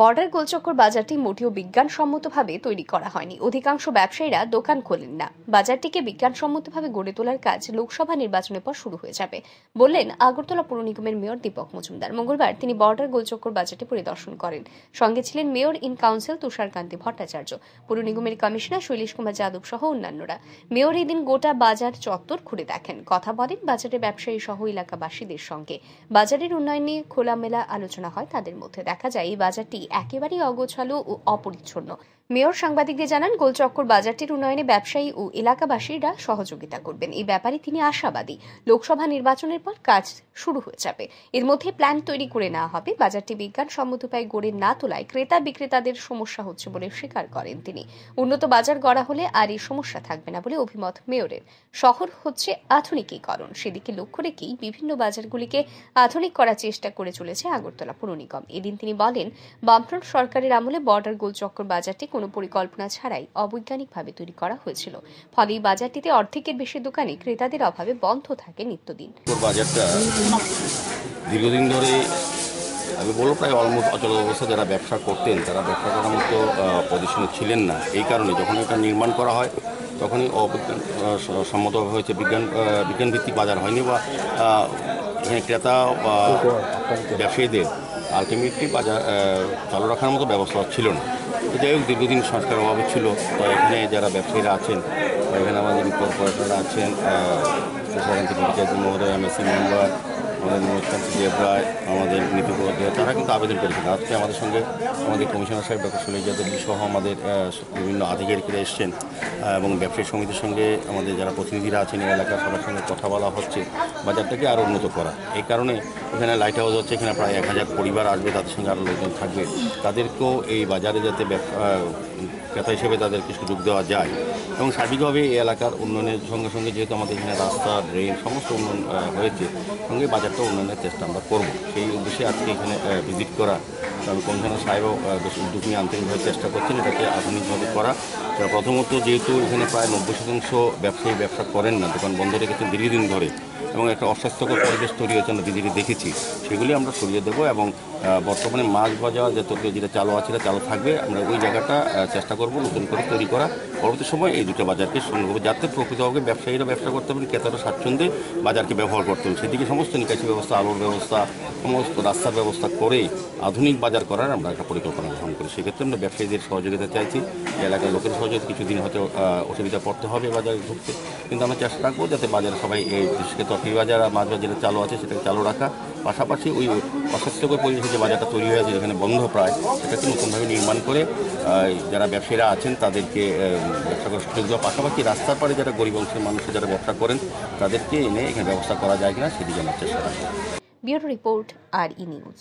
Border গোলচক্কর বাজারটি মোটেও বিজ্ঞানসম্মতভাবে তৈরি করা হয়নি। অধিকাংশ ব্যবসায়ীরা দোকান খোলেন না। বাজারটিকে বিজ্ঞানসম্মতভাবে গড়ে তোলার কাজ লোকসভা নির্বাচনের পর শুরু হয়ে যাবে বললেন আগরতলা পৌর নিগমের মেয়র দীপক মজুমদার। মঙ্গলবার তিনি বর্ডার গোলচক্কর বাজারটি পরিদর্শন করেন। সঙ্গে ছিলেন mayor in council Tusharkanti Bhattacharya, পৌর নিগমের কমিশনার শৈলেশ কুমার যাদব সহ অন্যান্যরা। মেয়র এদিন গোটা বাজার চত্বর ঘুরে দেখেন, কথা বলেন বাজারের ব্যবসায়ী সহ এলাকাবাসীদের সঙ্গে। বাজারের উন্নয়ন নিয়ে খোলামেলা আলোচনা হয় তাদের মধ্যে। দেখা যায় এই বাজারটি একেবারেই অগোছালো ও অপরিচ্ছন্ন। মেয়র সাংবাদিকদের জানান, গোলচক্কর বাজারটির উন্নয়নে ব্যবসায়ী ও এলাকাবাসীরা সহযোগিতা করবেন। এই ব্যাপারে তিনি আশাবাদী। লোকসভা নির্বাচনের পর কাজ শুরু হয়ে যাবে। এর মধ্যে প্ল্যান তৈরি করে নেওয়া হবে। বাজারটি বিজ্ঞানসম্মত উপায়ে গড়ে না তোলায় ক্রেতা বিক্রেতাদের সমস্যা হচ্ছে বলে স্বীকার করেন তিনি। উন্নত বাজার গড়া হলে আর এই সমস্যা থাকবে না বলে অভিমত মেয়রের। শহর হচ্ছে আধুনিকীকরণ, সেদিকে লক্ষ্য রেখেই বিভিন্ন বাজারগুলিকে আধুনিক করার চেষ্টা করে চলেছে আগরতলা পৌর নিগম। এদিন তিনি বলেন, বামফ্রন্ট সরকারের আমলে বর্ডার গোলচক্কর বাজারটি কোনো পরিকল্পনা ছাড়াই অবৈজ্ঞানিকভাবে তৈরি করা হয়েছিল। ফলে এই বাজারটিতে অর্ধেকের বেশি দোকানে ক্রেতাদের অভাবে বন্ধ থাকে নিত্যদিন। বাজারটা দীর্ঘদিন ধরে আমি বলবো প্রায় অলমোস্ট অচল অবস্থা। যারা ব্যবসা করতেন তারা ব্যবসা করার মতো পজিশনে ছিলেন না। এই কারণে যখন এটা নির্মাণ করা হয় তখনই অবিজ্ঞান সম্মত হয়েছে, বিজ্ঞানভিত্তিক বাজার হয়নি বা এখানে ক্রেতা বা ব্যবসায়ীদের আলটিমেটলি বাজার চালু রাখার মতো ব্যবস্থা ছিল না। তো যাই হোক, দীর্ঘদিন সংস্কার অভাবে ছিল। তো এখানে যারা ব্যবসায়ীরা আছেন বা এখানে আমাদের কর্পোরেটররা আছেন, তুষারকান্তি ভট্টাচার্য মহোদয়, এমএসসি মেম্বার, আমাদের মনোজকান্তি দেবরায়, আমাদের নীতি উপাধ্যায়, তারা কিন্তু আবেদন করেছেন। আজকে আমাদের সঙ্গে আমাদের কমিশনার সাহেব ডক্টর শৈলেশ যাদব সহ আমাদের বিভিন্ন আধিকারিকরা এসছেন এবং ব্যবসায়ী সমিতির সঙ্গে আমাদের যারা প্রতিনিধিরা আছেন এই এলাকার সবার সঙ্গে কথা বলা হচ্ছে বাজারটাকে আরও উন্নত করা। এই কারণে এখানে লাইট হাউস হচ্ছে, এখানে প্রায় 1000 পরিবার আসবে, তাদের সঙ্গে আরও লোকজন থাকবে। তাদেরকেও এই বাজারে যাতে ক্রেতা হিসেবে তাদেরকে সুযোগ দেওয়া যায় এবং সার্বিকভাবে এই এলাকার উন্নয়নের সঙ্গে সঙ্গে যেহেতু আমাদের এখানে রাস্তা, ড্রেন সমস্ত উন্নয়ন হয়েছে, সঙ্গে বাজারটা উন্নয়নের চেষ্টা আমরা করব। সেই উদ্দেশ্যে আজকে এখানে ভিজিট করা। কারণ কমিশনার সাহেবও বেশ উদ্যোগ নিয়ে আন্তরিকভাবে চেষ্টা করছেন এটাকে আধুনিকভাবে করা। প্রথমত যেহেতু এখানে প্রায় 90% ব্যবসায়ী ব্যবসা করেন না, দোকান বন্ধ রেখেছেন দীর্ঘদিন ধরে এবং একটা অস্বাস্থ্যকর পরিবেশ তৈরি হয়েছে, আমরা ভিজিটে দেখেছি। সেগুলি আমরা সরিয়ে দেবো এবং বর্তমানে মাছ বাজার যেটা চালু আছে সেটা চালু থাকবে। আমরা ওই জায়গাটা চেষ্টা করব নতুন করে তৈরি করা। পরবর্তী সময় এই দুটো বাজারকে সঙ্গে করবো যাতে প্রকৃতভাবে ব্যবসায়ীরা ব্যবসা করতে পারেন, ক্রেতারা স্বাচ্ছন্দ্যে বাজারকে ব্যবহার করতে হবে। সেদিকে সমস্ত নিকাশি ব্যবস্থা, আলোর ব্যবস্থা, সমস্ত রাস্তার ব্যবস্থা করে আধুনিক বাজার করার আমরা একটা পরিকল্পনা গ্রহণ করি। সেক্ষেত্রে আমরা ব্যবসায়ীদের সহযোগিতা চাইছি। এলাকার লোকের সহযোগিতা কিছুদিন হয়তো অসুবিধা পড়তে হবে বাজারে ঢুকতে, কিন্তু আমরা চেষ্টা রাখবো যাতে বাজারে সবাই এই বিশেষ তরকারি বাজার আর মাছ বাজার চালু আছে সেটাকে চালু রাখা, পাশাপাশি ওই অস্বাস্থ্যকর পরিবেশে যে বাজারটা তৈরি হয়েছে যেখানে বন্ধ প্রায়, সেটাকে নতুনভাবে নির্মাণ করে যারা ব্যবসায়ীরা আছেন তাদেরকে ব্যবসা করার সুযোগ দেওয়া, পাশাপাশি রাস্তার পাড়ে যারা গরিব অংশের মানুষের যারা ব্যবসা করেন তাদেরকে এনে এখানে ব্যবস্থা করা যায় কিনা সেদিকে আমরা চেষ্টা রাখবো। Bureau report, RE news.